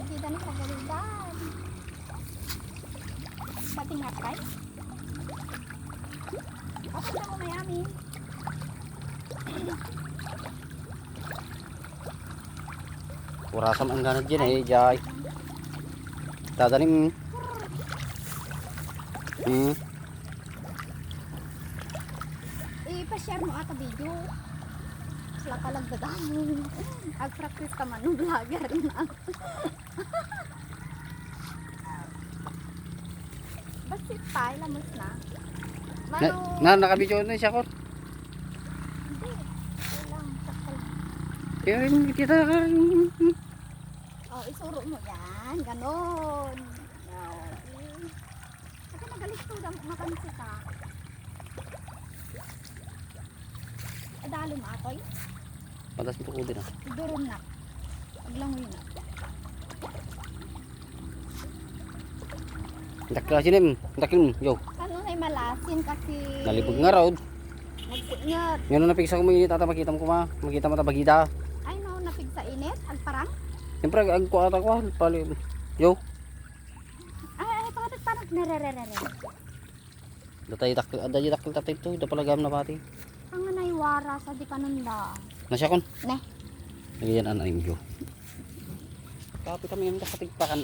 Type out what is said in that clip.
kita na kagalitan. Pati nga kay. Apa mo Miami? Kurasam ang ganad dyan eh, Jai. Tadanim. I-share mo ata video. Sila palang dadamo. Ag-practice ka man ng vlogger na. Basit pa, ilamos na. Nakabidyo na siya ko. Hindi. Kailang, sakal. Yun, kita ka. Oh, isuro mo yan. Ganon. Kasi magalis to, makansi ka. Adalo mo ako'y. Patas mo ko din ah. Duron na. Aglangoy na. Dakla sinim, dakin yo. Ano na'y malasin kasi. Nalipog nga raw. Magsingat. Ngayon na pigsa ko mo init ata makita mo ko ma. Makita mo ta bagida. Ay no, napig sa init. Agparang. Siyempre ag ko ata ko pali. Yo. Ay, bakit parang nerererere. Datay dakil tatay to, da pala gam na pati. Ang naiwara sa di kanunda. Nasya kon. Ne. Ngayon an yo. Kapit kami yung kapatigpakan.